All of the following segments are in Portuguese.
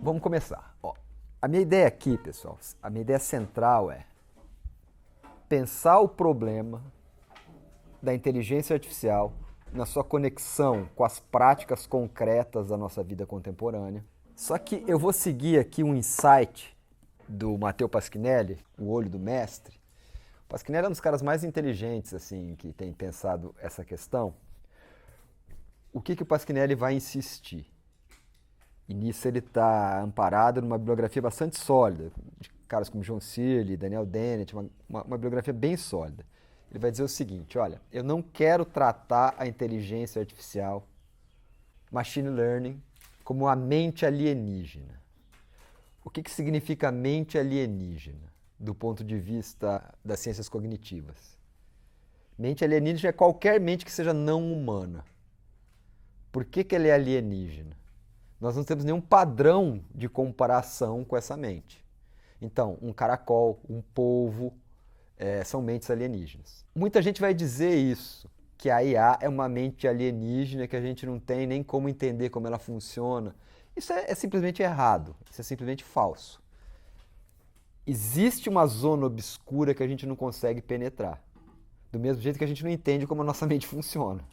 Vamos começar. Ó, a minha ideia aqui, pessoal, a minha ideia central é pensar o problema da inteligência artificial na sua conexão com as práticas concretas da nossa vida contemporânea. Só que eu vou seguir aqui um insight do Matteo Pasquinelli, O Olho do Mestre. O Pasquinelli é um dos caras mais inteligentes assim que tem pensado essa questão. O que o Pasquinelli vai insistir? E nisso ele está amparado numa bibliografia bastante sólida, de caras como John Searle, Daniel Dennett, uma bibliografia bem sólida. Ele vai dizer o seguinte, olha, eu não quero tratar a inteligência artificial, machine learning, como a mente alienígena. O que significa mente alienígena, do ponto de vista das ciências cognitivas? Mente alienígena é qualquer mente que seja não humana. Por que ela é alienígena? Nós não temos nenhum padrão de comparação com essa mente. Então, um caracol, um polvo, são mentes alienígenas. Muita gente vai dizer isso, que a IA é uma mente alienígena, que a gente não tem nem como entender como ela funciona. Isso é simplesmente errado, isso é simplesmente falso. Existe uma zona obscura que a gente não consegue penetrar. Do mesmo jeito que a gente não entende como a nossa mente funciona.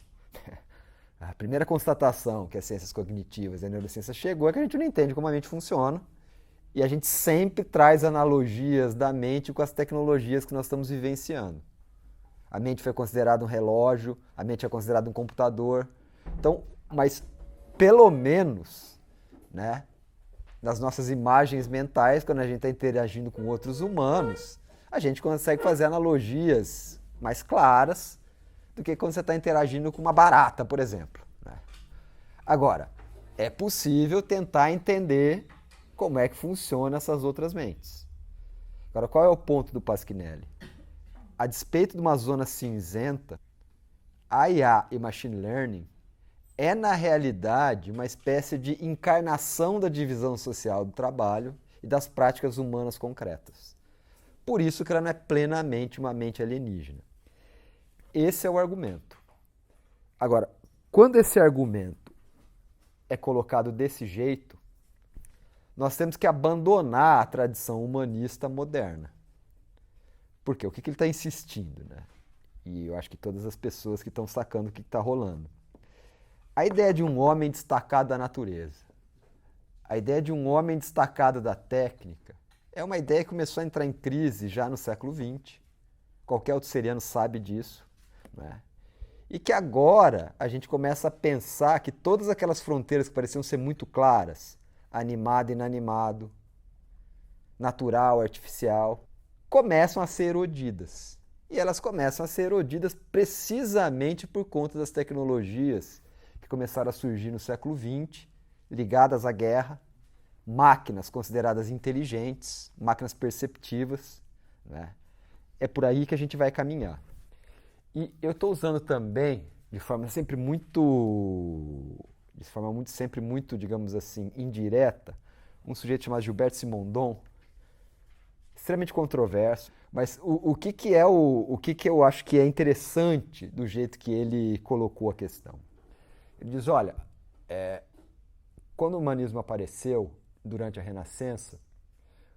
A primeira constatação que as ciências cognitivas e a neurociência chegou é que a gente não entende como a mente funciona e a gente sempre traz analogias da mente com as tecnologias que nós estamos vivenciando. A mente foi considerada um relógio, a mente é considerada um computador. Então, mas pelo menos, né, nas nossas imagens mentais, quando a gente está interagindo com outros humanos, a gente consegue fazer analogias mais claras do que quando você está interagindo com uma barata, por exemplo. Agora, é possível tentar entender como é que funcionam essas outras mentes. Agora, qual é o ponto do Pasquinelli? A despeito de uma zona cinzenta, a IA e Machine Learning é, na realidade, uma espécie de encarnação da divisão social do trabalho e das práticas humanas concretas. Por isso que ela não é plenamente uma mente alienígena. Esse é o argumento. Agora, quando esse argumento é colocado desse jeito, nós temos que abandonar a tradição humanista moderna. Por quê? O que ele está insistindo, né? E eu acho que todas as pessoas que estão sacando o que está rolando. A ideia de um homem destacado da natureza, a ideia de um homem destacado da técnica, é uma ideia que começou a entrar em crise já no século XX. Qualquer outro seriano sabe disso. Né? E que agora a gente começa a pensar que todas aquelas fronteiras que pareciam ser muito claras, animado e inanimado, natural, artificial, começam a ser erodidas. E elas começam a ser erodidas precisamente por conta das tecnologias que começaram a surgir no século XX, ligadas à guerra, máquinas consideradas inteligentes, máquinas perceptivas. Né? É por aí que a gente vai caminhar. E eu estou usando também, de forma sempre muito, digamos assim, indireta, um sujeito chamado Gilberto Simondon, extremamente controverso, mas o que eu acho que é interessante do jeito que ele colocou a questão. Ele diz, olha, quando o humanismo apareceu, durante a Renascença,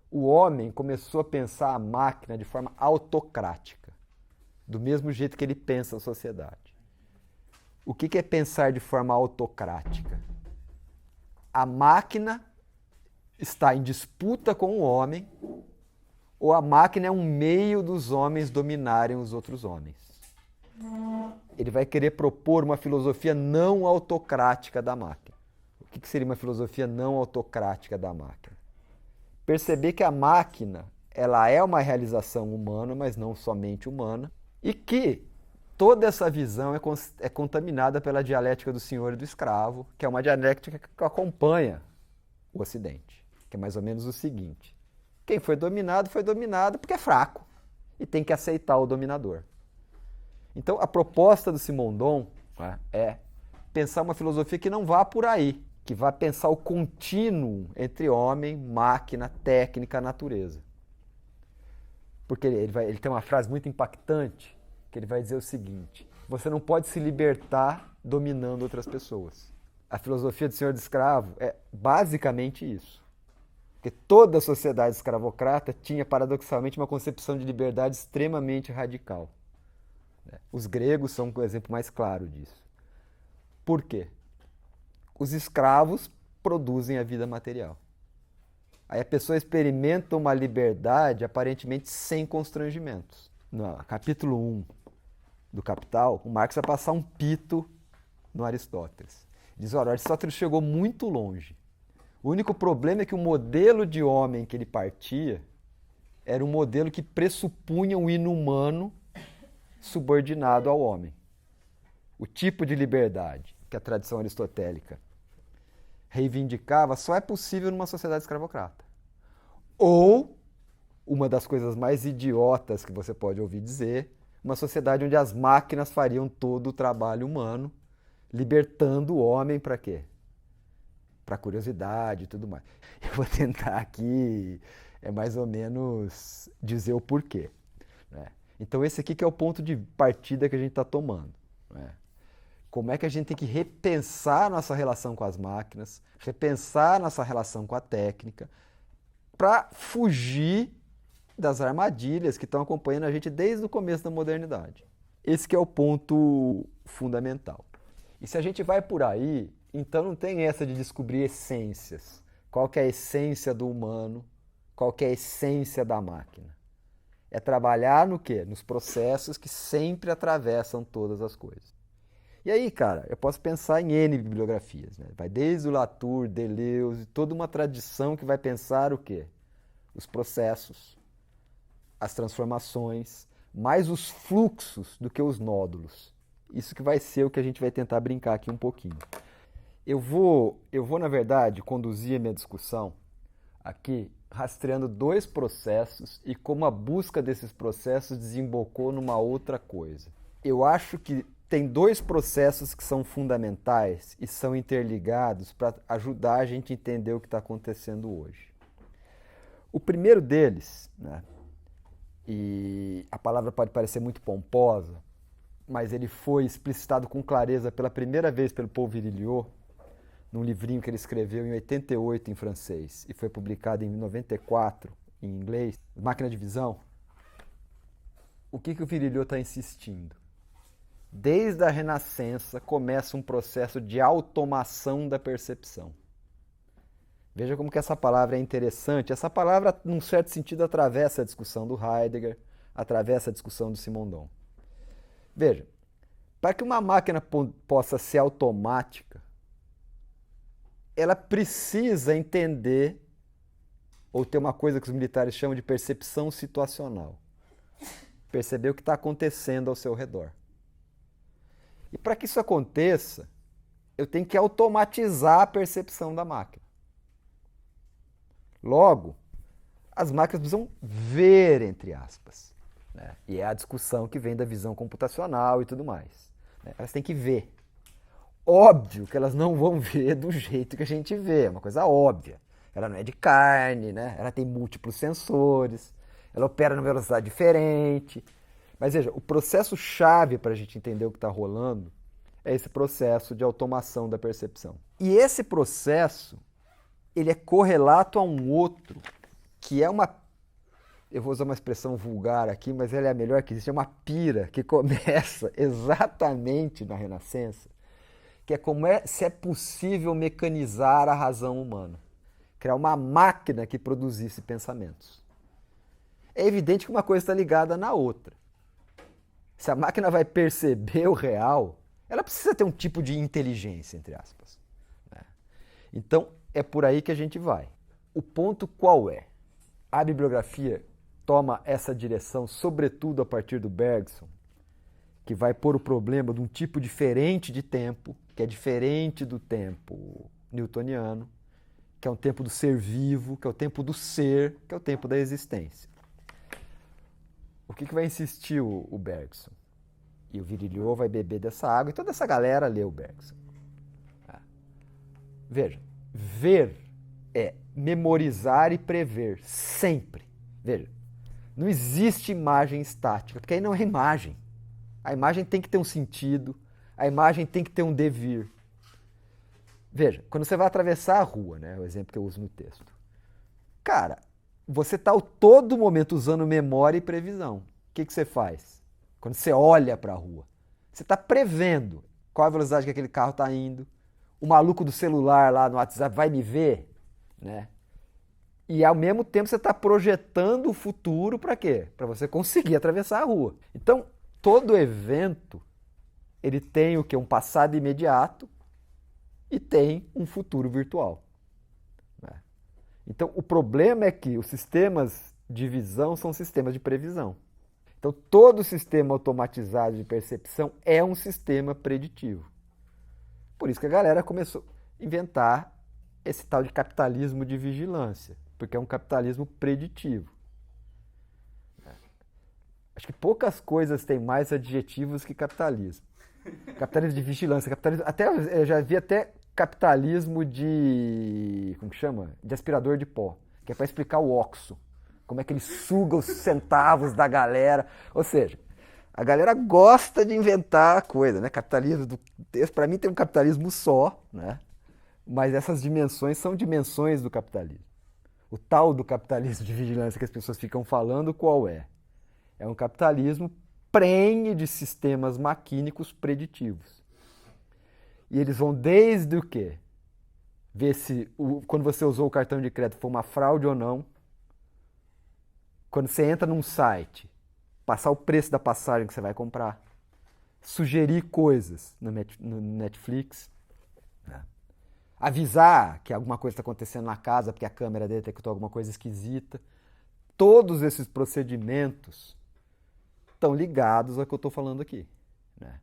o homem começou a pensar a máquina de forma autocrática. Do mesmo jeito que ele pensa a sociedade. O que é pensar de forma autocrática? A máquina está em disputa com o homem, ou a máquina é um meio dos homens dominarem os outros homens. Ele vai querer propor uma filosofia não autocrática da máquina. O que seria uma filosofia não autocrática da máquina? Perceber que a máquina ela é uma realização humana, mas não somente humana, e que toda essa visão é contaminada pela dialética do senhor e do escravo, que é uma dialética que acompanha o Ocidente, que é mais ou menos o seguinte. Quem foi dominado porque é fraco e tem que aceitar o dominador. Então, a proposta do Simondon é pensar uma filosofia que não vá por aí, que vá pensar o contínuo entre homem, máquina, técnica, natureza. Porque ele tem uma frase muito impactante, que ele vai dizer o seguinte: você não pode se libertar dominando outras pessoas. A filosofia do senhor do escravo é basicamente isso. Porque toda a sociedade escravocrata tinha, paradoxalmente, uma concepção de liberdade extremamente radical. Os gregos são o exemplo mais claro disso. Por quê? Os escravos produzem a vida material. Aí a pessoa experimenta uma liberdade aparentemente sem constrangimentos. No capítulo 1 do Capital, o Marx vai passar um pito no Aristóteles. Diz, olha, Aristóteles chegou muito longe. O único problema é que o modelo de homem que ele partia era um modelo que pressupunha um inumano subordinado ao homem. O tipo de liberdade que a tradição aristotélica reivindicava só é possível numa sociedade escravocrata. Ou, uma das coisas mais idiotas que você pode ouvir dizer, uma sociedade onde as máquinas fariam todo o trabalho humano, libertando o homem para quê? Para curiosidade e tudo mais. Eu vou tentar aqui, mais ou menos, dizer o porquê. Né? Então esse aqui que é o ponto de partida que a gente está tomando. Né? Como é que a gente tem que repensar nossa relação com as máquinas, repensar nossa relação com a técnica, para fugir das armadilhas que estão acompanhando a gente desde o começo da modernidade. Esse que é o ponto fundamental. E se a gente vai por aí, então não tem essa de descobrir essências. Qual que é a essência do humano? Qual que é a essência da máquina? É trabalhar no quê? Nos processos que sempre atravessam todas as coisas. E aí, cara, eu posso pensar em N bibliografias, né? Vai desde o Latour, Deleuze, toda uma tradição que vai pensar o quê? Os processos, as transformações, mais os fluxos do que os nódulos. Isso que vai ser o que a gente vai tentar brincar aqui um pouquinho. Eu vou, na verdade, conduzir a minha discussão aqui rastreando dois processos e como a busca desses processos desembocou numa outra coisa. Eu acho que tem dois processos que são fundamentais e são interligados para ajudar a gente a entender o que está acontecendo hoje. O primeiro deles, né, e a palavra pode parecer muito pomposa, mas ele foi explicitado com clareza pela primeira vez pelo Paul Virilio, num livrinho que ele escreveu em 88 em francês e foi publicado em 94 em inglês, Máquina de Visão. O que o Virilio está insistindo? Desde a Renascença começa um processo de automação da percepção. Veja como que essa palavra é interessante. Essa palavra, num certo sentido, atravessa a discussão do Heidegger, atravessa a discussão do Simondon. Veja, para que uma máquina possa ser automática, ela precisa entender ou ter uma coisa que os militares chamam de percepção situacional. Perceber o que está acontecendo ao seu redor. E para que isso aconteça, eu tenho que automatizar a percepção da máquina. Logo, as máquinas precisam ver, entre aspas. Né? E é a discussão que vem da visão computacional e tudo mais. Né? Elas têm que ver. Óbvio que elas não vão ver do jeito que a gente vê, é uma coisa óbvia. Ela não é de carne, né? Ela tem múltiplos sensores, ela opera numa velocidade diferente. Mas veja, o processo-chave para a gente entender o que está rolando é esse processo de automação da percepção. E esse processo, ele é correlato a um outro, que é uma, eu vou usar uma expressão vulgar aqui, mas ela é a melhor que existe, é uma pira que começa exatamente na Renascença, que é como se é possível mecanizar a razão humana, criar uma máquina que produzisse pensamentos. É evidente que uma coisa está ligada na outra. Se a máquina vai perceber o real, ela precisa ter um tipo de inteligência, entre aspas. Né? Então, é por aí que a gente vai. O ponto qual é? A bibliografia toma essa direção, sobretudo a partir do Bergson, que vai pôr o problema de um tipo diferente de tempo, que é diferente do tempo newtoniano, que é um tempo do ser vivo, que é o tempo do ser, que é o tempo da existência. O que vai insistir o Bergson? E o Virilio vai beber dessa água, e toda essa galera lê o Bergson. Veja, ver é memorizar e prever, sempre. Veja, não existe imagem estática, porque aí não é imagem. A imagem tem que ter um sentido, a imagem tem que ter um devir. Veja, quando você vai atravessar a rua, né, o exemplo que eu uso no texto, Cara, você está todo momento usando memória e previsão. O que você faz? Quando você olha para a rua, você está prevendo qual a velocidade que aquele carro está indo. O maluco do celular lá no WhatsApp vai me ver, né? E ao mesmo tempo você está projetando o futuro para quê? Para você conseguir atravessar a rua. Então, todo evento, ele tem o quê? Um passado imediato e tem um futuro virtual. Né? Então, o problema é que os sistemas de visão são sistemas de previsão. Então, todo sistema automatizado de percepção é um sistema preditivo. Por isso que a galera começou a inventar esse tal de capitalismo de vigilância, porque é um capitalismo preditivo. Acho que poucas coisas têm mais adjetivos que capitalismo. Capitalismo de vigilância, capitalismo, até eu já vi até capitalismo de, como que chama? De aspirador de pó, que é para explicar o Oxxo, como é que ele suga os centavos da galera. Ou seja, a galera gosta de inventar coisa, né? Capitalismo, para mim tem um capitalismo só, né? Mas essas dimensões são dimensões do capitalismo. O tal do capitalismo de vigilância que as pessoas ficam falando, qual é? É um capitalismo prenhe de sistemas maquínicos preditivos. E eles vão desde o quê? Ver se quando você usou o cartão de crédito foi uma fraude ou não. Quando você entra num site, passar o preço da passagem que você vai comprar. Sugerir coisas no Netflix. Né? Avisar que alguma coisa está acontecendo na casa porque a câmera detectou alguma coisa esquisita. Todos esses procedimentos estão ligados ao que eu estou falando aqui. Né?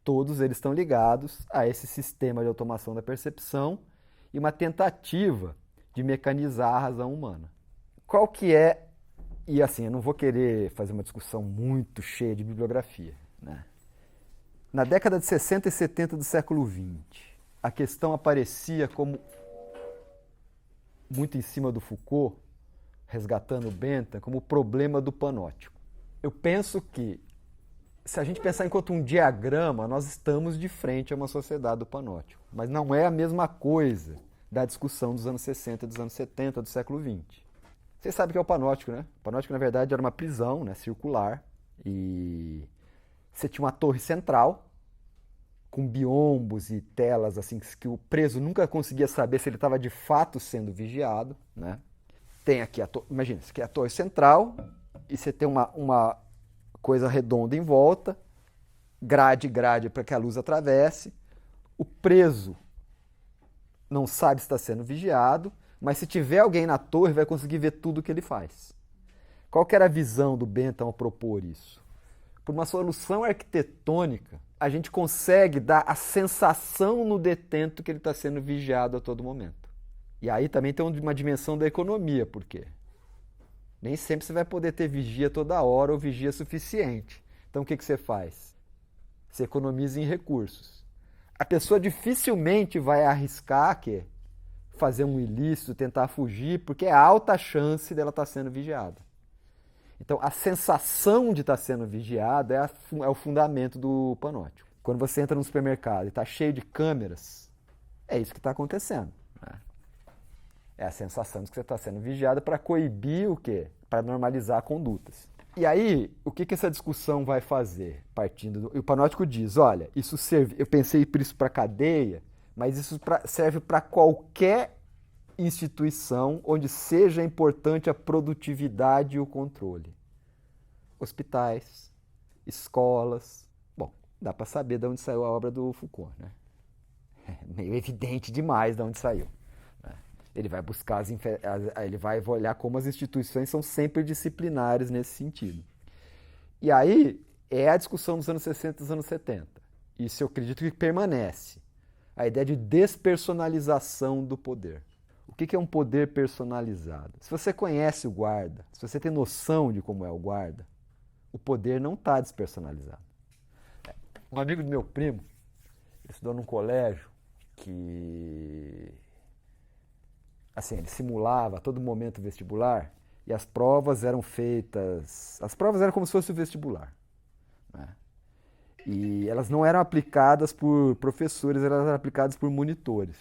Todos eles estão ligados a esse sistema de automação da percepção e uma tentativa de mecanizar a razão humana. Qual que é, e assim, eu não vou querer fazer uma discussão muito cheia de bibliografia. Né? Na década de 60 e 70 do século XX, a questão aparecia como, muito em cima do Foucault, resgatando o Bentham, como o problema do panóptico. Eu penso que, se a gente pensar enquanto um diagrama, nós estamos de frente a uma sociedade do panóptico. Mas não é a mesma coisa da discussão dos anos 60 e dos anos 70 do século XX. Vocês sabem o que é o panóptico, né? O panóptico, na verdade, era uma prisão, né, circular. E você tinha uma torre central, com biombos e telas assim, que o preso nunca conseguia saber se ele estava de fato sendo vigiado. Né? Tem aqui imagina, isso aqui é a torre central, e você tem uma coisa redonda em volta, grade para que a luz atravesse. O preso não sabe se está sendo vigiado, mas se tiver alguém na torre, vai conseguir ver tudo o que ele faz. Qual que era a visão do Bentham ao propor isso? Por uma solução arquitetônica, a gente consegue dar a sensação no detento que ele está sendo vigiado a todo momento. E aí também tem uma dimensão da economia, por quê? Nem sempre você vai poder ter vigia toda hora ou vigia suficiente. Então o que você faz? Você economiza em recursos. A pessoa dificilmente vai arriscar fazer um ilícito, tentar fugir, porque é alta a chance dela estar sendo vigiada. Então a sensação de estar sendo vigiada é o fundamento do panóptico. Quando você entra no supermercado e está cheio de câmeras, é isso que está acontecendo. Né? É a sensação de que você está sendo vigiado para coibir o quê? Para normalizar condutas. E aí, o que essa discussão vai fazer? E o panóptico diz, olha, isso serve, eu pensei por isso para a cadeia, mas isso serve para qualquer instituição onde seja importante a produtividade e o controle. Hospitais, escolas. Bom, dá para saber de onde saiu a obra do Foucault, né? É meio evidente demais de onde saiu. Ele vai buscar ele vai olhar como as instituições são sempre disciplinares nesse sentido. E aí é a discussão dos anos 60 e dos anos 70. Isso eu acredito que permanece. A ideia de despersonalização do poder. O que é um poder personalizado? Se você conhece o guarda, se você tem noção de como é o guarda, o poder não está despersonalizado. Um amigo do meu primo, ele estudou num colégio que... Assim, ele simulava a todo momento o vestibular e as provas eram feitas... As provas eram como se fosse o vestibular. Né? E elas não eram aplicadas por professores, elas eram aplicadas por monitores.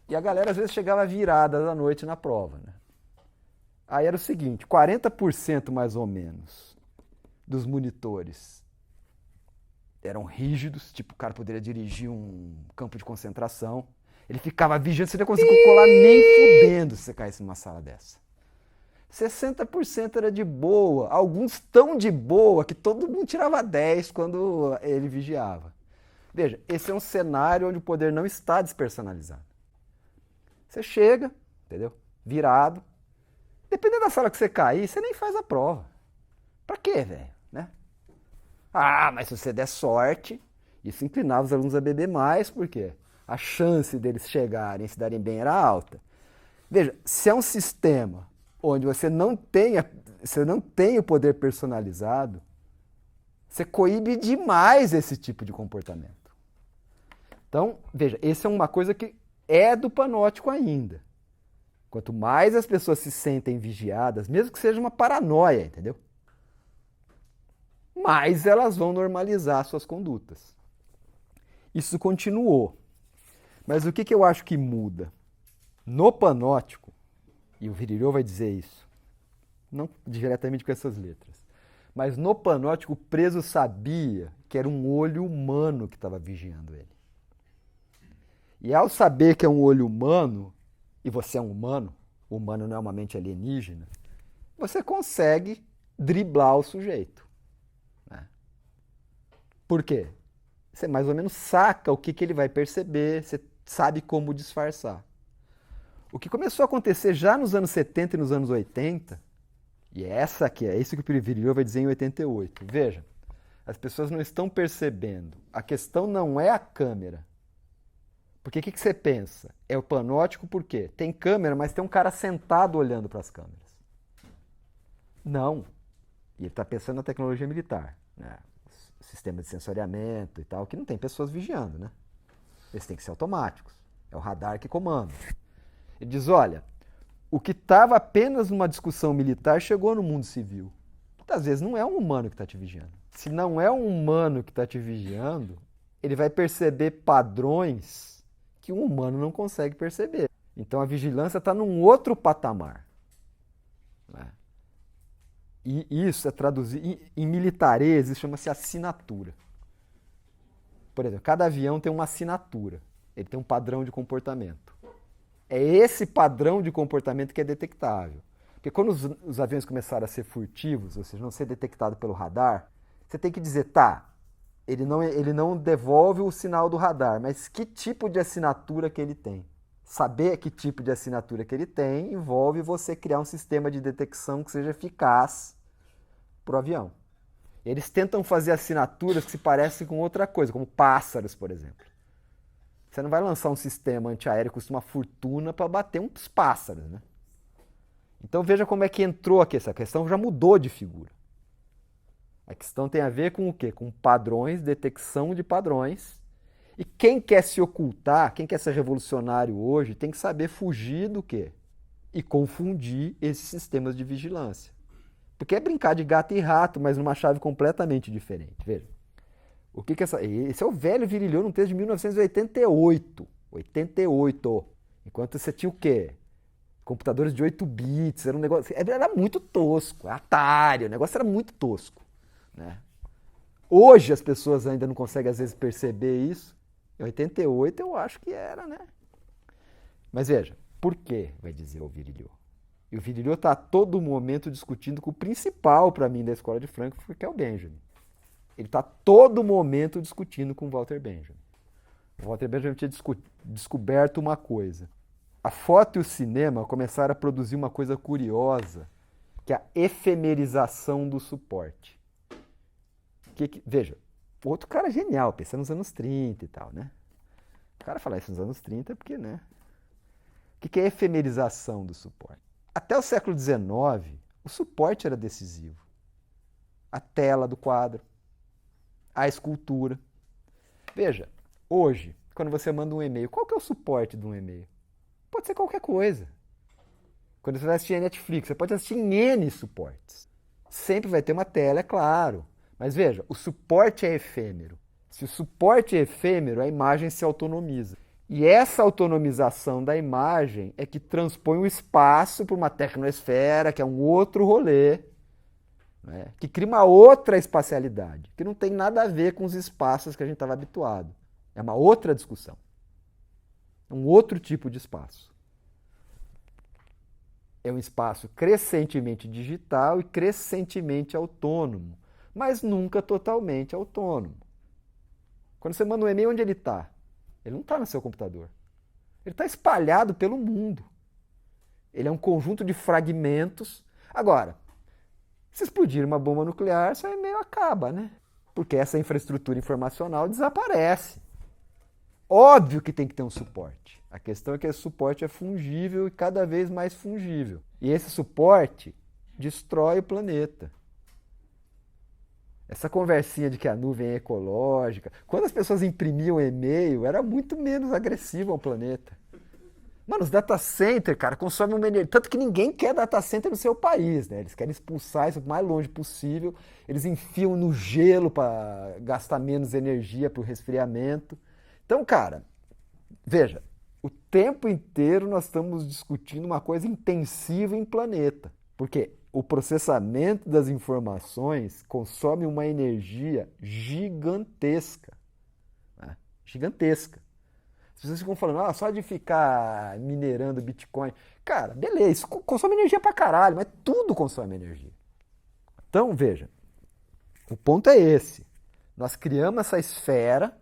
E a galera às vezes chegava virada da noite na prova, né? Aí era o seguinte, 40% mais ou menos dos monitores eram rígidos, tipo o cara poderia dirigir um campo de concentração. Ele ficava vigiando, você não conseguia colar nem fudendo se você caísse numa sala dessa. 60% era de boa, alguns tão de boa que todo mundo tirava 10 quando ele vigiava. Veja, esse é um cenário onde o poder não está despersonalizado. Você chega, entendeu? Virado. Dependendo da sala que você cair, você nem faz a prova. Pra quê, velho? Né? Ah, mas se você der sorte, isso inclinava os alunos a beber mais, por quê? A chance deles chegarem e se darem bem era alta. Veja, se é um sistema onde você não tem o poder personalizado, você coíbe demais esse tipo de comportamento. Então, veja, essa é uma coisa que é do panótico ainda. Quanto mais as pessoas se sentem vigiadas, mesmo que seja uma paranoia, entendeu? Mais elas vão normalizar suas condutas. Isso continuou. Mas o que eu acho que muda? No panótico, e o Virilio vai dizer isso, não diretamente com essas letras, mas no panótico o preso sabia que era um olho humano que estava vigiando ele. E ao saber que é um olho humano, e você é um humano, o humano não é uma mente alienígena, você consegue driblar o sujeito. Né? Por quê? Você mais ou menos saca o que ele vai perceber, você sabe como disfarçar. O que começou a acontecer já nos anos 70 e nos anos 80, e é isso que o Virilio vai dizer em 88. Veja, as pessoas não estão percebendo. A questão não é a câmera. Porque o que você pensa? É o panótico por quê? Tem câmera, mas tem um cara sentado olhando para as câmeras. Não. E ele está pensando na tecnologia militar, né? O sistema de sensoriamento e tal, que não tem pessoas vigiando, né? Eles têm que ser automáticos. É o radar que comanda. Ele diz, olha, o que estava apenas numa discussão militar chegou no mundo civil. Muitas vezes não é um humano que está te vigiando. Se não é um humano que está te vigiando, ele vai perceber padrões que um humano não consegue perceber. Então a vigilância está num outro patamar. Né? E isso é traduzido... Em militarês, isso chama-se assinatura. Por exemplo, cada avião tem uma assinatura. Ele tem um padrão de comportamento. É esse padrão de comportamento que é detectável. Porque quando os aviões começaram a ser furtivos, ou seja, não ser detectado pelo radar, você tem que dizer, tá, ele não devolve o sinal do radar, mas que tipo de assinatura que ele tem? Saber que tipo de assinatura que ele tem envolve você criar um sistema de detecção que seja eficaz para o avião. Eles tentam fazer assinaturas que se parecem com outra coisa, como pássaros, por exemplo. Você não vai lançar um sistema antiaéreo que custa uma fortuna para bater uns pássaros, né? Então veja como é que entrou aqui. Essa questão já mudou de figura. A questão tem a ver com o quê? Com padrões, detecção de padrões. E quem quer se ocultar, quem quer ser revolucionário hoje, tem que saber fugir do quê? E confundir esses sistemas de vigilância. Porque é brincar de gato e rato, mas numa chave completamente diferente. Veja. Esse é o velho Virilio num texto de 1988. 88. Enquanto você tinha o quê? Computadores de 8 bits, era um negócio... Era muito tosco. Atari, o negócio era muito tosco. Né? Hoje as pessoas ainda não conseguem, às vezes, perceber isso. Em 88 eu acho que era, né? Mas veja, por quê, vai dizer o Virilio? E o Virilio está a todo momento discutindo com o principal, para mim, da escola de Frankfurt, que é o Benjamin. Ele está a todo momento discutindo com o Walter Benjamin. O Walter Benjamin tinha descoberto uma coisa. A foto e o cinema começaram a produzir uma coisa curiosa, que é a efemerização do suporte. Veja, outro cara genial, pensando nos anos 30 e tal, né? O cara falar isso nos anos 30 porque, né? O que é a efemerização do suporte? Até o século XIX, o suporte era decisivo. A tela do quadro, a escultura. Veja, hoje, quando você manda um e-mail, qual que é o suporte de um e-mail? Pode ser qualquer coisa. Quando você vai assistir Netflix, você pode assistir em N suportes. Sempre vai ter uma tela, é claro. Mas veja, o suporte é efêmero. Se o suporte é efêmero, a imagem se autonomiza. E essa autonomização da imagem é que transpõe o espaço para uma tecnosfera, que é um outro rolê, né? Que cria uma outra espacialidade, que não tem nada a ver com os espaços que a gente estava habituado. É uma outra discussão. Um outro tipo de espaço. É um espaço crescentemente digital e crescentemente autônomo, mas nunca totalmente autônomo. Quando você manda um e-mail, onde ele está? Ele não está no seu computador. Ele está espalhado pelo mundo. Ele é um conjunto de fragmentos. Agora, se explodir uma bomba nuclear, seu e-mail acaba, né? Porque essa infraestrutura informacional desaparece. Óbvio que tem que ter um suporte. A questão é que esse suporte é fungível e cada vez mais fungível. E esse suporte destrói o planeta. Essa conversinha de que a nuvem é ecológica, quando as pessoas imprimiam e-mail, era muito menos agressivo ao planeta. Mano, os data centers, cara, consomem uma energia. Tanto que ninguém quer data center no seu país, né? Eles querem expulsar isso o mais longe possível. Eles enfiam no gelo para gastar menos energia para o resfriamento. Então, cara, veja, o tempo inteiro nós estamos discutindo uma coisa intensiva em planeta. Porque o processamento das informações consome uma energia gigantesca. Né? Gigantesca. As pessoas ficam falando, só de ficar minerando Bitcoin. Cara, beleza, isso consome energia pra caralho, mas tudo consome energia. Então, veja, o ponto é esse. Nós criamos essa esfera,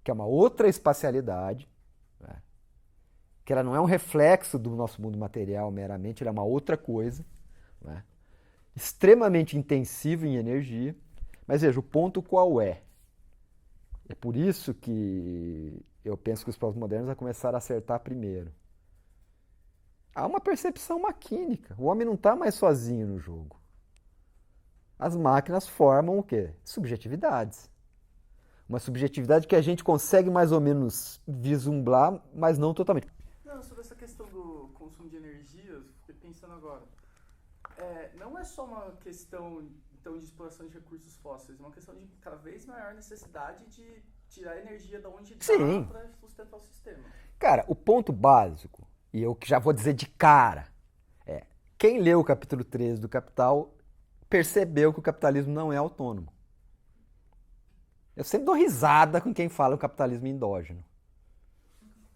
que é uma outra espacialidade, né? Que ela não é um reflexo do nosso mundo material meramente, ela é uma outra coisa, né? Extremamente intensivo em energia. Mas veja, o ponto qual é? É por isso que eu penso que os pós-modernos vão começar a acertar primeiro. Há uma percepção maquínica. O homem não está mais sozinho no jogo. As máquinas formam o quê? Subjetividades. Uma subjetividade que a gente consegue mais ou menos vislumbrar, mas não totalmente. Não, sobre essa questão do consumo de energias, fiquei pensando agora. Não é só uma questão então, de exploração de recursos fósseis, é uma questão de cada vez maior necessidade de tirar energia de onde dá para sustentar o sistema. Cara, o ponto básico, e eu que já vou dizer de cara, é quem leu o capítulo 13 do Capital percebeu que o capitalismo não é autônomo. Eu sempre dou risada com quem fala o capitalismo endógeno.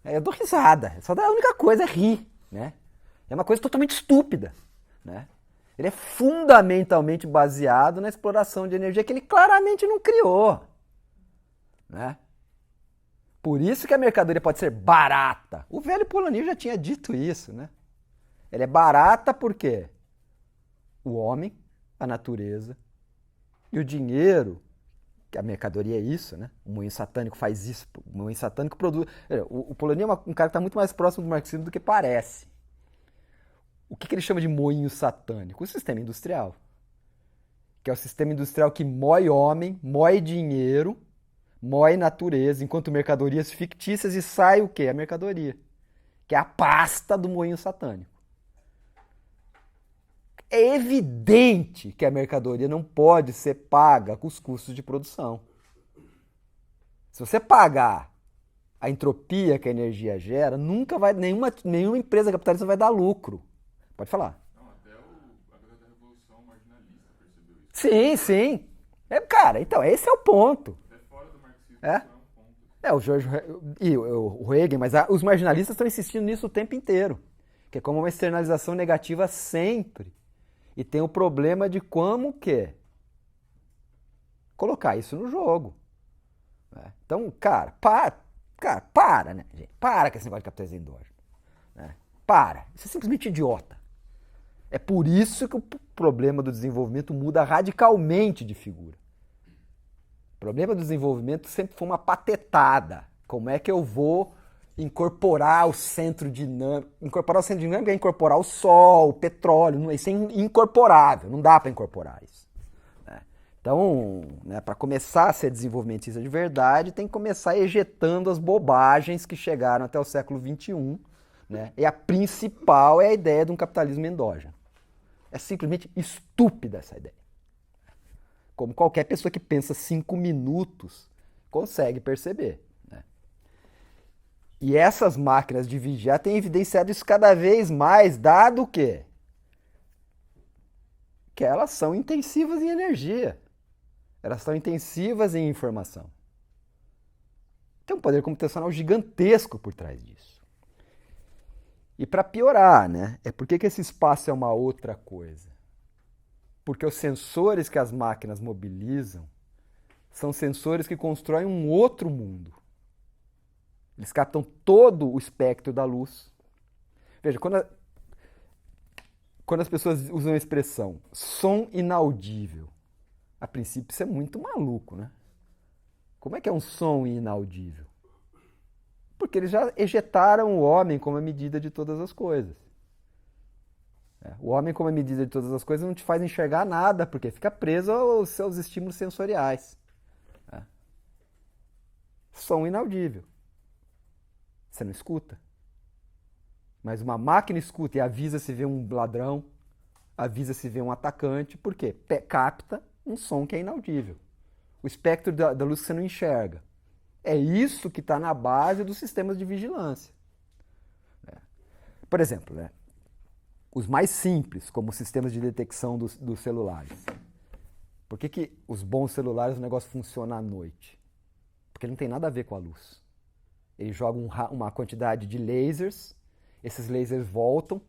Eu dou risada. Só a única coisa é rir, né? É uma coisa totalmente estúpida, né? Ele é fundamentalmente baseado na exploração de energia que ele claramente não criou, né? Por isso que a mercadoria pode ser barata. O velho Polanyi já tinha dito isso, né? Ela é barata por quê? O homem, a natureza e o dinheiro, que a mercadoria é isso, né? O moinho satânico faz isso. O moinho satânico produz... O Polanyi é um cara que está muito mais próximo do marxismo do que parece. O que ele chama de moinho satânico? O sistema industrial. Que é o sistema industrial que mói homem, mói dinheiro, mói natureza, enquanto mercadorias fictícias, e sai o quê? A mercadoria. Que é a pasta do moinho satânico. É evidente que a mercadoria não pode ser paga com os custos de produção. Se você pagar a entropia que a energia gera, nunca vai, nenhuma empresa capitalista vai dar lucro. Pode falar. Não, até a galera da Revolução Marginalista percebeu isso. Sim, sim. Cara, então, esse é o ponto. Até fora do marxismo, É? isso é um ponto. O George e o Hegel, mas os marginalistas estão insistindo nisso o tempo inteiro. Que é como uma externalização negativa sempre. E tem o problema de como que colocar isso no jogo. Né? Então, cara, para, né, gente? Para com esse negócio de capitalismo endógeno. Né? Para. Isso é simplesmente idiota. É por isso que o problema do desenvolvimento muda radicalmente de figura. O problema do desenvolvimento sempre foi uma patetada. Como é que eu vou incorporar o centro dinâmico? Incorporar o centro dinâmico é incorporar o sol, o petróleo. Isso é incorporável, não dá para incorporar isso. Né? Então, né, para começar a ser desenvolvimentista de verdade, tem que começar ejetando as bobagens que chegaram até o século XXI. Né? E a principal é a ideia de um capitalismo endógeno. É simplesmente estúpida essa ideia. Como qualquer pessoa que pensa 5 minutos consegue perceber. Né? E essas máquinas de vigiar têm evidenciado isso cada vez mais, dado o quê? Que elas são intensivas em energia. Elas são intensivas em informação. Tem um poder computacional gigantesco por trás disso. E para piorar, né? Por que esse espaço é uma outra coisa? Porque os sensores que as máquinas mobilizam são sensores que constroem um outro mundo. Eles captam todo o espectro da luz. Veja, quando as pessoas usam a expressão som inaudível, a princípio isso é muito maluco, né? Como é que é um som inaudível? Porque eles já ejetaram o homem como a medida de todas as coisas. O homem como a medida de todas as coisas não te faz enxergar nada, porque fica preso aos seus estímulos sensoriais. Som inaudível. Você não escuta. Mas uma máquina escuta e avisa se vê um ladrão, avisa se vê um atacante, por quê? Capta um som que é inaudível. O espectro da luz que você não enxerga. É isso que está na base dos sistemas de vigilância. Por exemplo, né, os mais simples, como os sistemas de detecção dos celulares. Por que os bons celulares o negócio funciona à noite? Porque ele não tem nada a ver com a luz. Ele joga uma quantidade de lasers, esses lasers voltam,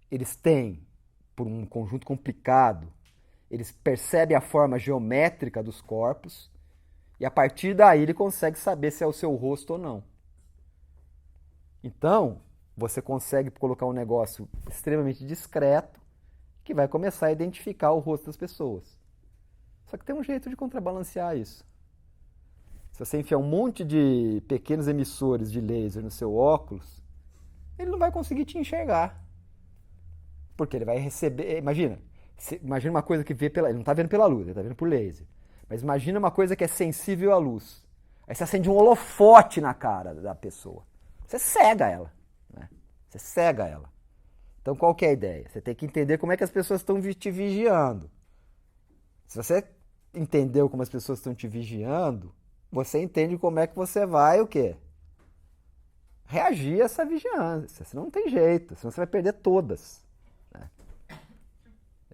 eles têm, por um conjunto complicado, eles percebem a forma geométrica dos corpos e a partir daí ele consegue saber se é o seu rosto ou não. Então, você consegue colocar um negócio extremamente discreto que vai começar a identificar o rosto das pessoas. Só que tem um jeito de contrabalancear isso. Se você enfiar um monte de pequenos emissores de laser no seu óculos, ele não vai conseguir te enxergar. Porque ele vai receber... Imagina uma coisa que vê pela... Ele não está vendo pela luz, ele está vendo por laser. Mas imagina uma coisa que é sensível à luz. Aí você acende um holofote na cara da pessoa. Você cega ela. Né? Você cega ela. Então qual que é a ideia? Você tem que entender como é que as pessoas estão te vigiando. Se você entendeu como as pessoas estão te vigiando, você entende como é que você vai o quê? Reagir a essa vigilância. Senão não tem jeito. Senão você vai perder todas. Né?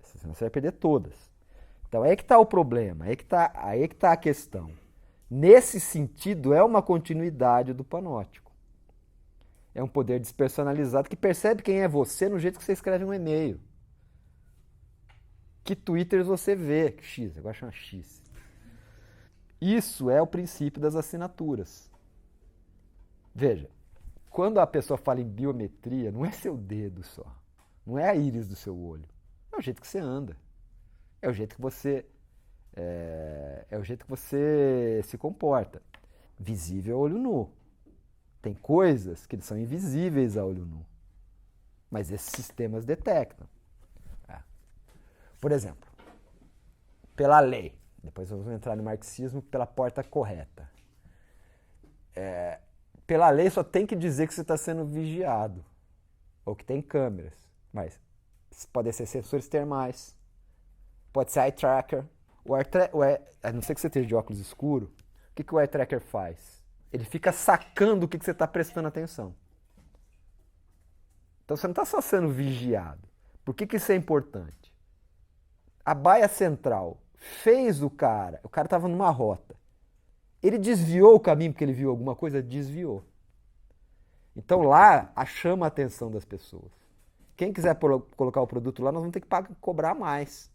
Senão você vai perder todas. Então aí que está o problema. Aí que tá a questão. Nesse sentido, é uma continuidade do panóptico. É um poder despersonalizado que percebe quem é você no jeito que você escreve um e-mail. Que twitters você vê. X, agora chama X. Isso é o princípio das assinaturas. Veja, quando a pessoa fala em biometria, não é seu dedo só. Não é a íris do seu olho. É o jeito que você anda. É o jeito que você se comporta. Visível a olho nu. Tem coisas que são invisíveis a olho nu. Mas esses sistemas detectam. Por exemplo, pela lei. Depois nós vamos entrar no marxismo pela porta correta. Pela lei só tem que dizer que você está sendo vigiado. Ou que tem câmeras. Mas podem ser sensores termais. Pode ser eye tracker. A não ser que você esteja de óculos escuro, o que o eye tracker faz? Ele fica sacando o que você está prestando atenção. Então você não está só sendo vigiado. Por que isso é importante? A baia central fez o cara estava numa rota. Ele desviou o caminho porque ele viu alguma coisa? Desviou. Então lá chama a atenção das pessoas. Quem quiser colocar o produto lá, nós vamos ter que cobrar mais.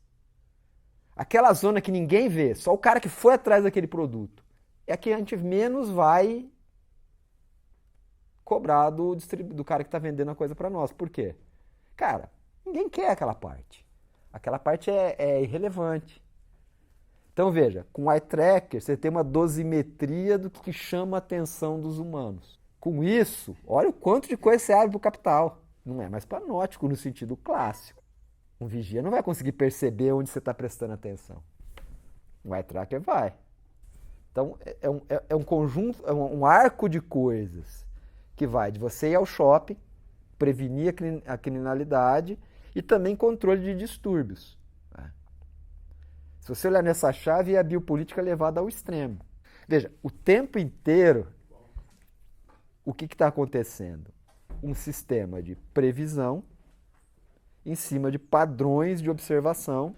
Aquela zona que ninguém vê, só o cara que foi atrás daquele produto, é a que a gente menos vai cobrar do cara que está vendendo a coisa para nós. Por quê? Cara, ninguém quer aquela parte. Aquela parte é irrelevante. Então veja, com o eye tracker você tem uma dosimetria do que chama a atenção dos humanos. Com isso, olha o quanto de coisa você abre para o capital. Não é mais panóptico no sentido clássico. Um vigia não vai conseguir perceber onde você está prestando atenção. O eye tracker vai. Então é um conjunto, é um arco de coisas que vai de você ir ao shopping, prevenir a criminalidade e também controle de distúrbios. Se você olhar nessa chave, é a biopolítica levada ao extremo. Veja, o tempo inteiro o que está acontecendo? Um sistema de previsão em cima de padrões de observação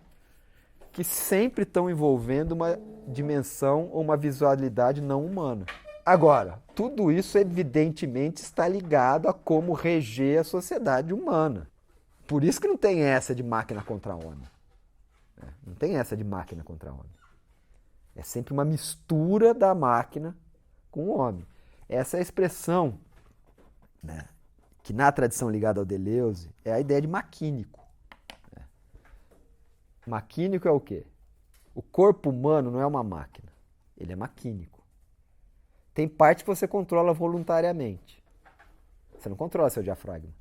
que sempre estão envolvendo uma dimensão ou uma visualidade não humana. Agora, tudo isso evidentemente está ligado a como reger a sociedade humana. Por isso que não tem essa de máquina contra homem. Não tem essa de máquina contra homem. É sempre uma mistura da máquina com o homem. Essa é a expressão, né, que na tradição ligada ao Deleuze é a ideia de maquínico. Maquínico é o quê? O corpo humano não é uma máquina, ele é maquínico. Tem parte que você controla voluntariamente. Você não controla seu diafragma.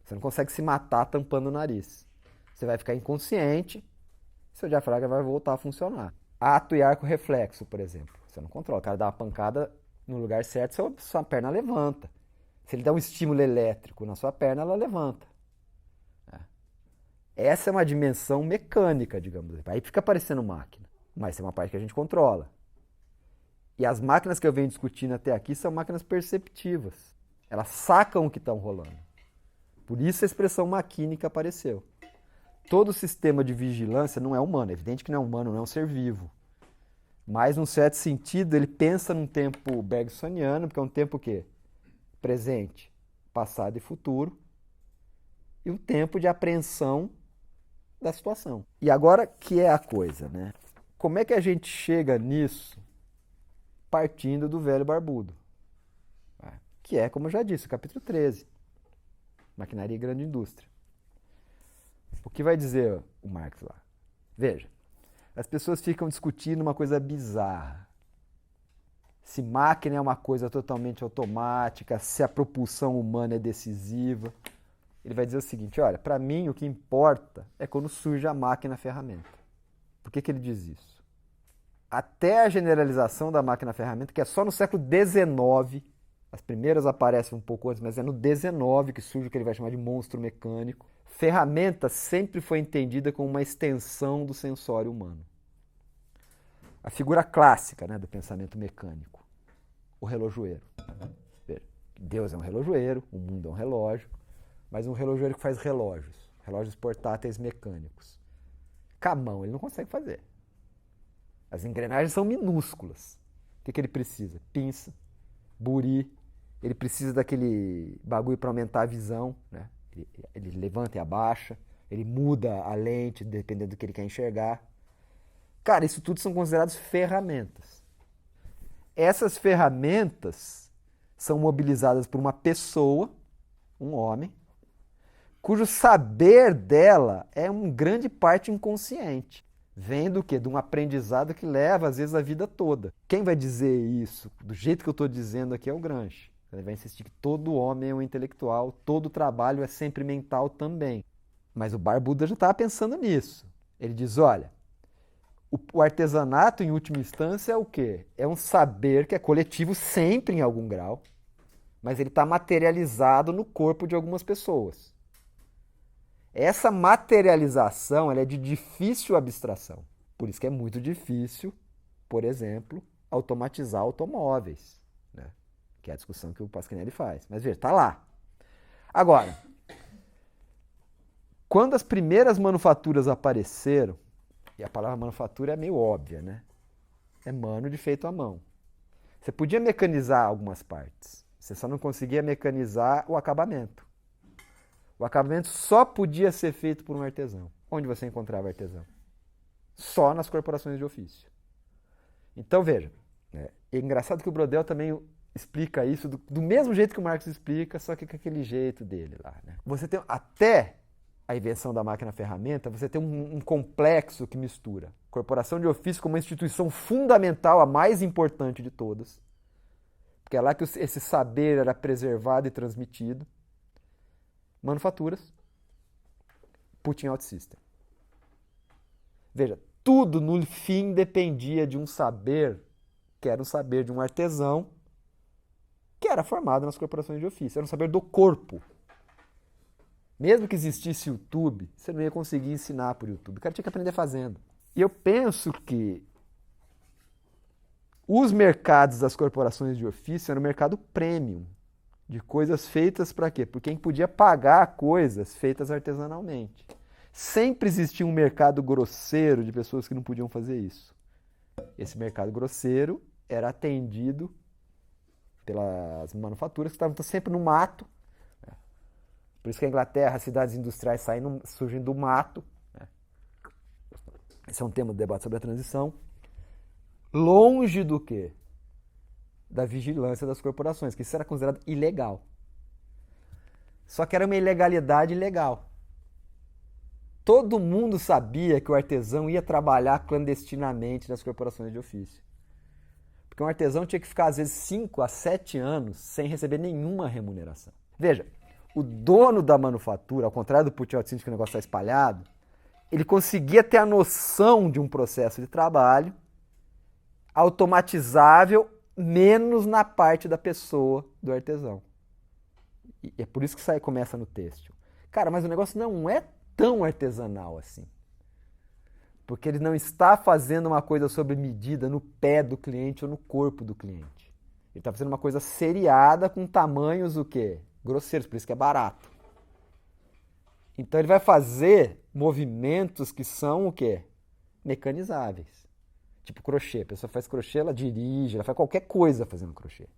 Você não consegue se matar tampando o nariz. Você vai ficar inconsciente, seu diafragma vai voltar a funcionar. Ato e arco reflexo, por exemplo. Você não controla. O cara dá uma pancada no lugar certo, sua perna levanta. Se ele dá um estímulo elétrico na sua perna, ela levanta. Essa é uma dimensão mecânica, digamos assim. Aí fica parecendo máquina, mas é uma parte que a gente controla. E as máquinas que eu venho discutindo até aqui são máquinas perceptivas. Elas sacam o que estão rolando. Por isso a expressão maquínica apareceu. Todo sistema de vigilância não é humano. É evidente que não é humano, não é um ser vivo. Mas, num certo sentido, ele pensa num tempo bergsoniano, porque é um tempo o quê? Presente, passado e futuro. E um tempo de apreensão da situação. E agora que é a coisa, né? Como é que a gente chega nisso partindo do velho barbudo? Que é, como eu já disse, o capítulo 13. Maquinaria e grande indústria. O que vai dizer o Marx lá? Veja, as pessoas ficam discutindo uma coisa bizarra. Se máquina é uma coisa totalmente automática, se a propulsão humana é decisiva. Ele vai dizer o seguinte, olha, para mim o que importa é quando surge a máquina-ferramenta. Por que ele diz isso? Até a generalização da máquina-ferramenta, que é só no século XIX, as primeiras aparecem um pouco antes, mas é no XIX que surge o que ele vai chamar de monstro mecânico. Ferramenta sempre foi entendida como uma extensão do sensório humano. A figura clássica, né, do pensamento mecânico, o relojoeiro. Veja, Deus é um relojoeiro, o mundo é um relógio, mas um relojoeiro que faz relógios portáteis mecânicos. Com a mão ele não consegue fazer. As engrenagens são minúsculas. O que ele precisa? Pinça, buri, ele precisa daquele bagulho para aumentar a visão, né? Ele levanta e abaixa, ele muda a lente dependendo do que ele quer enxergar. Cara, isso tudo são considerados ferramentas. Essas ferramentas são mobilizadas por uma pessoa, um homem, cujo saber dela é em grande parte inconsciente. Vem do quê? De um aprendizado que leva, às vezes, a vida toda. Quem vai dizer isso, do jeito que eu estou dizendo aqui, é o Gramsci. Ele vai insistir que todo homem é um intelectual, todo trabalho é sempre mental também. Mas o Barbuda já estava pensando nisso. Ele diz, olha, o artesanato, em última instância, é o quê? É um saber que é coletivo sempre em algum grau, mas ele está materializado no corpo de algumas pessoas. Essa materialização ela é de difícil abstração. Por isso que é muito difícil, por exemplo, automatizar automóveis, né? Que é a discussão que o Pasquinelli faz. Mas veja, está lá. Agora, quando as primeiras manufaturas apareceram, e a palavra manufatura é meio óbvia, né? É mano de feito à mão. Você podia mecanizar algumas partes, você só não conseguia mecanizar o acabamento. O acabamento só podia ser feito por um artesão. Onde você encontrava artesão? Só nas corporações de ofício. Então, veja, é engraçado que o Brodel também explica isso do mesmo jeito que o Marx explica, só que com aquele jeito dele lá, né? Você tem, até a invenção da máquina-ferramenta, você tem um complexo que mistura corporação de ofício como uma instituição fundamental, a mais importante de todas, porque é lá que esse saber era preservado e transmitido. Manufaturas, Putting Out System. Veja, tudo no fim dependia de um saber, que era um saber de um artesão, que era formado nas corporações de ofício. Era um saber do corpo. Mesmo que existisse YouTube, você não ia conseguir ensinar por YouTube. O cara tinha que aprender fazendo. E eu penso que os mercados das corporações de ofício eram um mercado premium. de coisas feitas para quê? Por quem podia pagar coisas feitas artesanalmente. Sempre existia um mercado grosseiro de pessoas que não podiam fazer isso. Esse mercado grosseiro era atendido pelas manufaturas que estavam sempre no mato. Por isso que a Inglaterra, as cidades industriais surgem do mato. Esse é um tema do debate sobre a transição. Longe do quê? Da vigilância das corporações, que isso era considerado ilegal. Só que era uma ilegalidade legal. Todo mundo sabia que o artesão ia trabalhar clandestinamente nas corporações de ofício. Porque um artesão tinha que ficar, às vezes, 5 a 7 anos sem receber nenhuma remuneração. Veja, o dono da manufatura, ao contrário do Pucciotto, que o negócio está espalhado, ele conseguia ter a noção de um processo de trabalho automatizável, menos na parte da pessoa do artesão. E é por isso que começa no têxtil. Cara, mas o negócio não é tão artesanal assim. Porque ele não está fazendo uma coisa sob medida no pé do cliente ou no corpo do cliente. Ele está fazendo uma coisa seriada com tamanhos o quê? Grosseiros, por isso que é barato. Então ele vai fazer movimentos que são o quê? Mecanizáveis. Tipo crochê. A pessoa faz crochê, ela dirige, ela faz qualquer coisa fazendo crochê.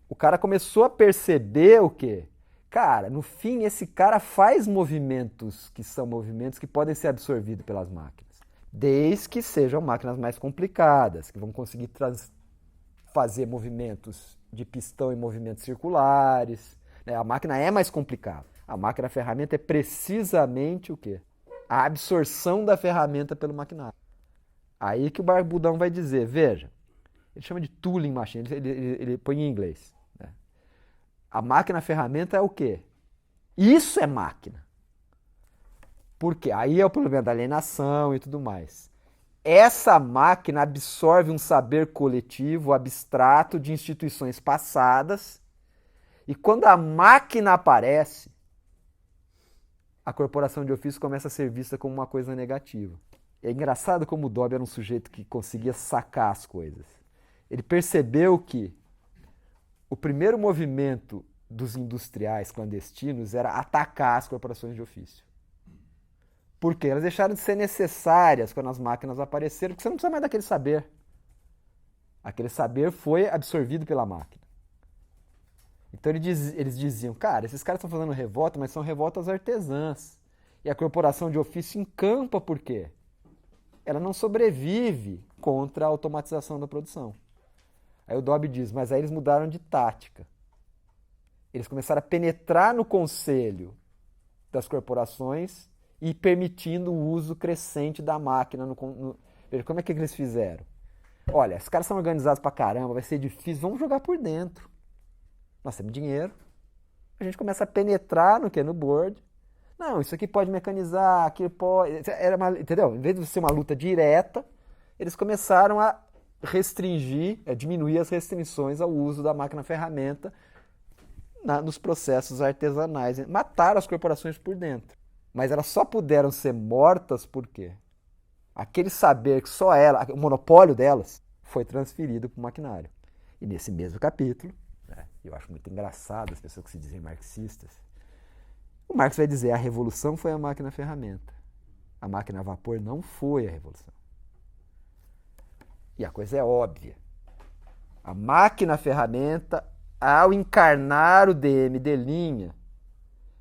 O cara começou a perceber o quê? Cara, no fim, esse cara faz movimentos que são movimentos que podem ser absorvidos pelas máquinas. Desde que sejam máquinas mais complicadas, que vão conseguir fazer movimentos de pistão e movimentos circulares. A máquina é mais complicada. A máquina, a ferramenta é precisamente o quê? A absorção da ferramenta pelo maquinário. Aí que o Barbudão vai dizer, veja, ele chama de tooling machine, ele põe em inglês. A máquina, a ferramenta é o quê? Isso é máquina. Por quê? Aí é o problema da alienação e tudo mais. Essa máquina absorve um saber coletivo, abstrato, de instituições passadas, e quando a máquina aparece, a corporação de ofício começa a ser vista como uma coisa negativa. É engraçado como o Dobby era um sujeito que conseguia sacar as coisas. Ele percebeu que o primeiro movimento dos industriais clandestinos era atacar as corporações de ofício. Por quê? Elas deixaram de ser necessárias quando as máquinas apareceram, porque você não precisa mais daquele saber. Aquele saber foi absorvido pela máquina. Então eles diziam, cara, esses caras estão fazendo revolta, mas são revoltas artesãs. E a corporação de ofício encampa por quê? Ela não sobrevive contra a automatização da produção. Aí o Dobby diz, mas aí eles mudaram de tática. Eles começaram a penetrar no conselho das corporações e permitindo o uso crescente da máquina. Veja, como é que eles fizeram? Olha, esses caras são organizados pra caramba, vai ser difícil, vamos jogar por dentro. Nós temos dinheiro, a gente começa a penetrar no quê? No board. Não, isso aqui pode mecanizar, aqui pode... entendeu? Em vez de ser uma luta direta, eles começaram a restringir, diminuir as restrições ao uso da máquina-ferramenta nos processos artesanais. Mataram as corporações por dentro. Mas elas só puderam ser mortas por quê? Aquele saber que só ela, o monopólio delas, foi transferido para o maquinário. E nesse mesmo capítulo, eu acho muito engraçado as pessoas que se dizem marxistas, o Marx vai dizer a revolução foi a máquina-ferramenta. A máquina a vapor não foi a revolução. E a coisa é óbvia. A máquina-ferramenta, ao encarnar o DM de linha,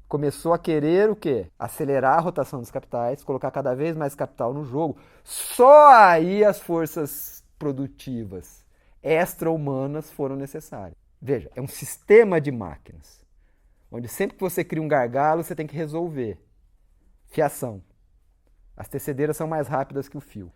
começou a querer o quê? Acelerar a rotação dos capitais, colocar cada vez mais capital no jogo. Só aí as forças produtivas extra-humanas foram necessárias. Veja, é um sistema de máquinas, onde sempre que você cria um gargalo, você tem que resolver. Fiação. As tecedeiras são mais rápidas que o fio.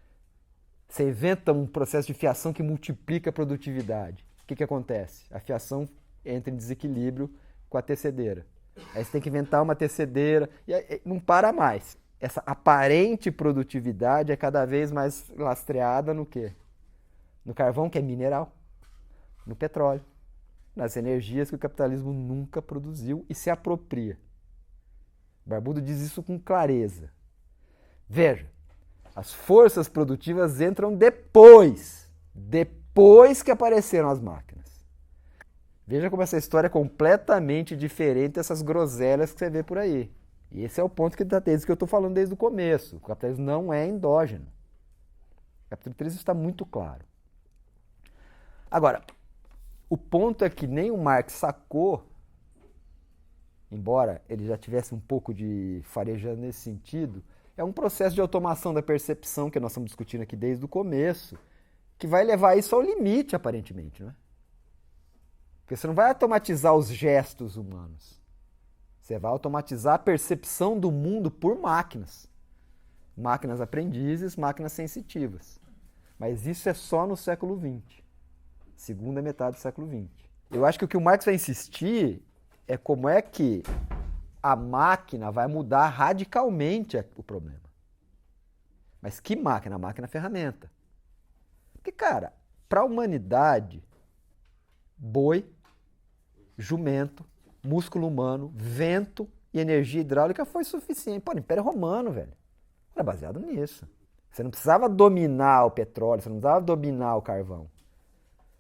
Você inventa um processo de fiação que multiplica a produtividade. O que acontece? A fiação entra em desequilíbrio com a tecedeira. Aí você tem que inventar uma tecedeira e não para mais. Essa aparente produtividade é cada vez mais lastreada no quê? No carvão, que é mineral. No petróleo. Nas energias que o capitalismo nunca produziu e se apropria. Barbudo diz isso com clareza. Veja, as forças produtivas entram depois que apareceram as máquinas. Veja como essa história é completamente diferente dessas groselhas que você vê por aí. E esse é o ponto que eu estou falando desde o começo. O capitalismo não é endógeno. O capitalismo está muito claro. Agora, o ponto é que nem o Marx sacou, embora ele já tivesse um pouco de farejando nesse sentido, é um processo de automação da percepção que nós estamos discutindo aqui desde o começo, que vai levar isso ao limite, aparentemente, não é? Porque você não vai automatizar os gestos humanos. Você vai automatizar a percepção do mundo por máquinas. Máquinas aprendizes, máquinas sensitivas. Mas isso é só no século XX. Segunda metade do século XX. Eu acho que o que o Marx vai insistir é como é que a máquina vai mudar radicalmente o problema. Mas que máquina? A máquina é ferramenta. Porque, cara, para a humanidade, boi, jumento, músculo humano, vento e energia hidráulica foi suficiente. Pô, o Império Romano, velho, era baseado nisso. Você não precisava dominar o petróleo, você não precisava dominar o carvão.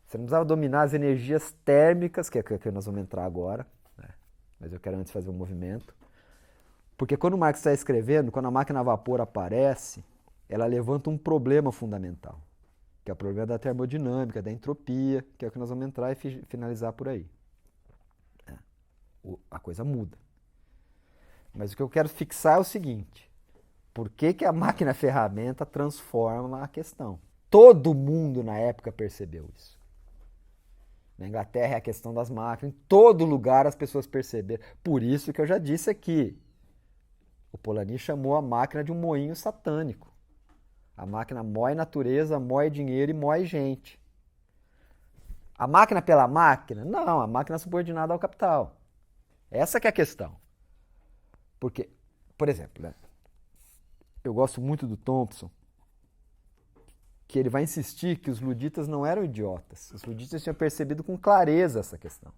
Você não precisava dominar as energias térmicas, que é que nós vamos entrar agora, né? Mas eu quero antes fazer um movimento. Porque quando o Marx está escrevendo, quando a máquina a vapor aparece, ela levanta um problema fundamental, que é o problema da termodinâmica, da entropia, que é o que nós vamos entrar e finalizar por aí. A coisa muda. Mas o que eu quero fixar é o seguinte: por que que a máquina ferramenta transforma a questão? Todo mundo na época percebeu isso. Na Inglaterra é a questão das máquinas, em todo lugar as pessoas perceberam. Por isso que eu já disse aqui, o Polanyi chamou a máquina de um moinho satânico. A máquina moe natureza, moe dinheiro e moe gente. A máquina pela máquina? Não, a máquina é subordinada ao capital. Essa que é a questão. Porque, por exemplo, né, eu gosto muito do Thompson, que ele vai insistir que os luditas não eram idiotas. Os luditas tinham percebido com clareza essa questão.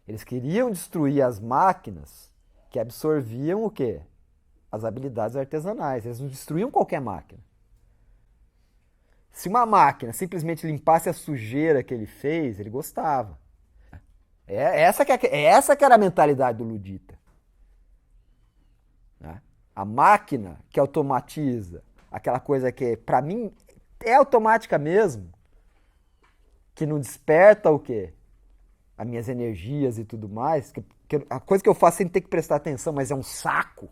Eles queriam destruir as máquinas que absorviam o quê? As habilidades artesanais. Eles não destruíam qualquer máquina. Se uma máquina simplesmente limpasse a sujeira que ele fez, ele gostava. Essa que era a mentalidade do ludita. A máquina que automatiza, aquela coisa que, para mim, é automática mesmo, que não desperta o quê? As minhas energias e tudo mais, que a coisa que eu faço sem ter que prestar atenção, mas é um saco.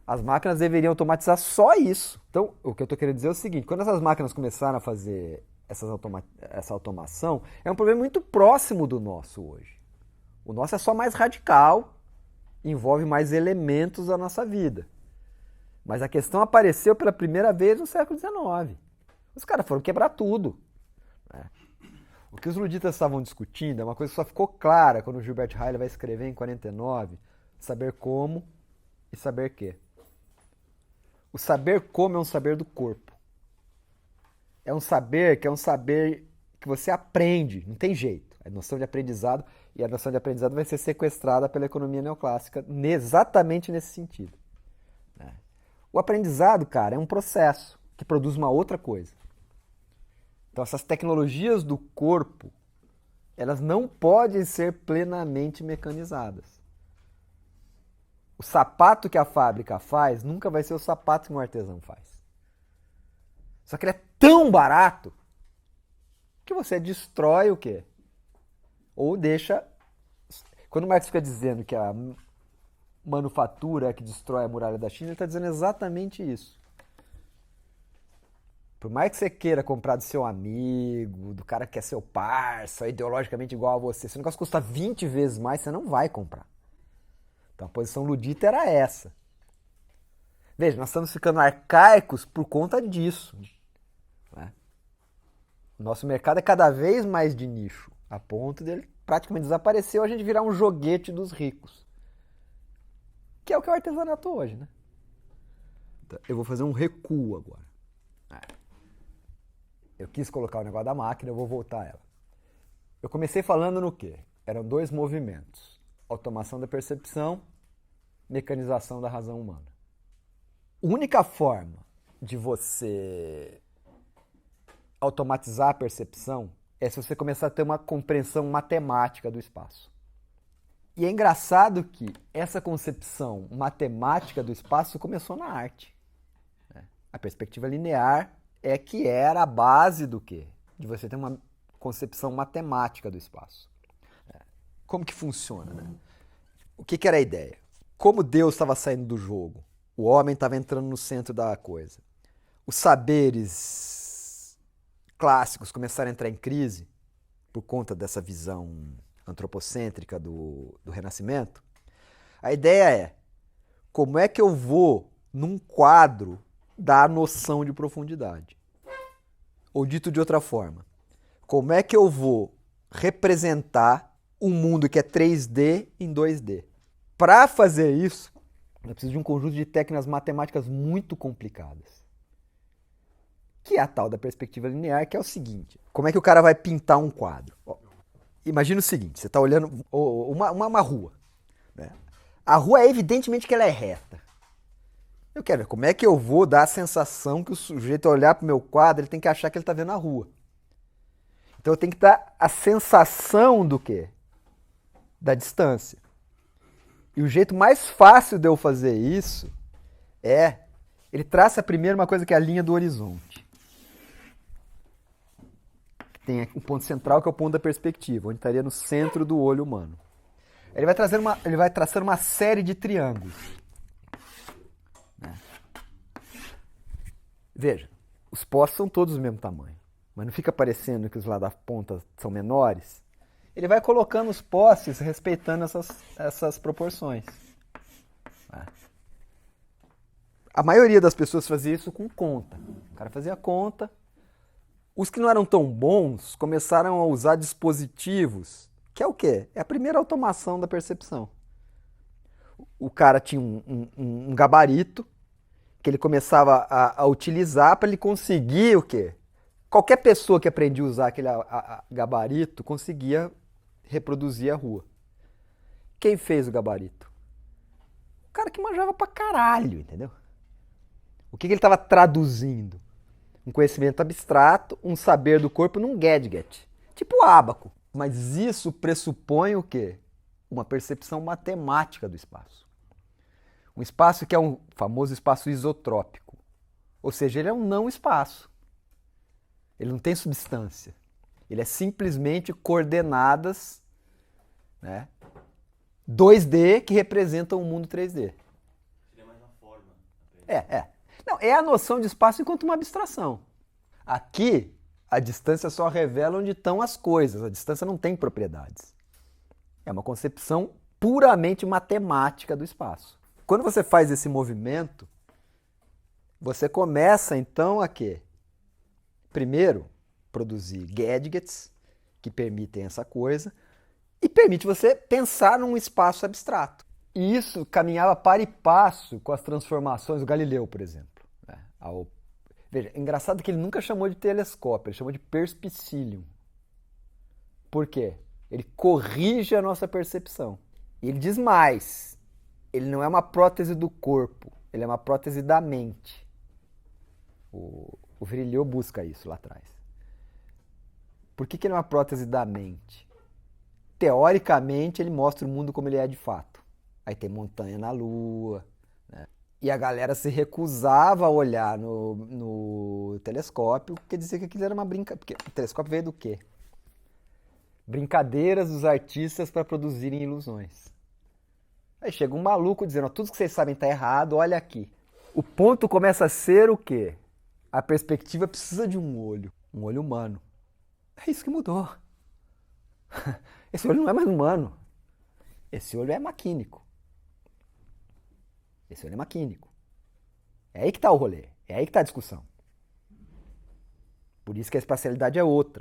As máquinas deveriam automatizar só isso. Então, o que eu estou querendo dizer é o seguinte: quando essas máquinas começaram a fazer essa automação, é um problema muito próximo do nosso hoje. O nosso é só mais radical, envolve mais elementos da nossa vida. Mas a questão apareceu pela primeira vez no século XIX. Os caras foram quebrar tudo. O que os luditas estavam discutindo é uma coisa que só ficou clara quando o Gilbert Haile vai escrever em 49, saber como e saber quê. O saber como é um saber do corpo. É um saber que você aprende, não tem jeito. É noção de aprendizado, e a noção de aprendizado vai ser sequestrada pela economia neoclássica exatamente nesse sentido. O aprendizado, cara, é um processo que produz uma outra coisa. Então, essas tecnologias do corpo, elas não podem ser plenamente mecanizadas. O sapato que a fábrica faz nunca vai ser o sapato que um artesão faz. Só que ele é tão barato que você destrói o quê? Ou deixa... Quando o Marx fica dizendo que a manufatura é que destrói a muralha da China, ele está dizendo exatamente isso. Por mais que você queira comprar do seu amigo, do cara que é seu parça, ideologicamente igual a você, se o negócio custa 20 vezes mais, você não vai comprar. Então a posição ludita era essa. Veja, nós estamos ficando arcaicos por conta disso. Né? O nosso mercado é cada vez mais de nicho, a ponto dele praticamente desaparecer, a gente virar um joguete dos ricos. Que é o que é o artesanato hoje, né? Então, eu vou fazer um recuo agora. Eu quis colocar o negócio da máquina, eu vou voltar a ela. Eu comecei falando no quê? Eram dois movimentos. Automação da percepção, mecanização da razão humana. A única forma de você automatizar a percepção é se você começar a ter uma compreensão matemática do espaço. E é engraçado que essa concepção matemática do espaço começou na arte. A perspectiva linear é que era a base do quê? De você ter uma concepção matemática do espaço. Como que funciona, né? O que era a ideia? Como Deus estava saindo do jogo, o homem estava entrando no centro da coisa. Os saberes clássicos começaram a entrar em crise por conta dessa visão antropocêntrica do Renascimento. A ideia é, como é que eu vou, num quadro, dar a noção de profundidade? Ou dito de outra forma, como é que eu vou representar um mundo que é 3D em 2D? Para fazer isso, eu preciso de um conjunto de técnicas matemáticas muito complicadas. Que é a tal da perspectiva linear, que é o seguinte. Como é que o cara vai pintar um quadro? Imagina o seguinte, você está olhando uma rua. Né? A rua, evidentemente que ela é reta. Eu quero ver como é que eu vou dar a sensação que o sujeito olhar para o meu quadro, ele tem que achar que ele está vendo a rua. Então eu tenho que dar a sensação do quê? Da distância. E o jeito mais fácil de eu fazer isso é, ele traça primeiro uma coisa que é a linha do horizonte. Tem um ponto central que é o ponto da perspectiva, onde estaria no centro do olho humano. Ele vai traçando uma série de triângulos. Veja, os postos são todos do mesmo tamanho, mas não fica parecendo que os lá da ponta são menores. Ele vai colocando os postes respeitando essas proporções. A maioria das pessoas fazia isso com conta. O cara fazia conta. Os que não eram tão bons começaram a usar dispositivos, que é o quê? É a primeira automação da percepção. O cara tinha um gabarito que ele começava a utilizar para ele conseguir o quê? Qualquer pessoa que aprendia a usar aquele gabarito conseguia reproduzir a rua. Quem fez o gabarito? O cara que manjava pra caralho, entendeu? O que ele estava traduzindo? Um conhecimento abstrato, um saber do corpo num gadget. Tipo o ábaco. Mas isso pressupõe o quê? Uma percepção matemática do espaço. Um espaço que é um famoso espaço isotrópico. Ou seja, ele é um não espaço. Ele não tem substância. Ele é simplesmente coordenadas, né, 2D que representam o mundo 3D. Seria mais uma forma. Não, é a noção de espaço enquanto uma abstração. Aqui, a distância só revela onde estão as coisas. A distância não tem propriedades. É uma concepção puramente matemática do espaço. Quando você faz esse movimento, você começa então a quê? Primeiro, produzir gadgets que permitem essa coisa e permite você pensar num espaço abstrato. E isso caminhava para e passo com as transformações do Galileu, por exemplo. Veja, é engraçado que ele nunca chamou de telescópio, ele chamou de perspicillium. Por quê? Ele corrige a nossa percepção. E ele diz mais, ele não é uma prótese do corpo, ele é uma prótese da mente. O Virilio busca isso lá atrás. Por que ele é uma prótese da mente? Teoricamente, ele mostra o mundo como ele é de fato. Aí tem montanha na Lua, né? E a galera se recusava a olhar no telescópio, porque dizia que aquilo era uma brincadeira. Porque o telescópio veio do quê? Brincadeiras dos artistas para produzirem ilusões. Aí chega um maluco dizendo, tudo que vocês sabem está errado, olha aqui. O ponto começa a ser o quê? A perspectiva precisa de um olho humano. É isso que mudou. Esse olho não é mais humano. Esse olho é maquínico. Esse olho é maquínico. É aí que está o rolê. É aí que está a discussão. Por isso que a espacialidade é outra.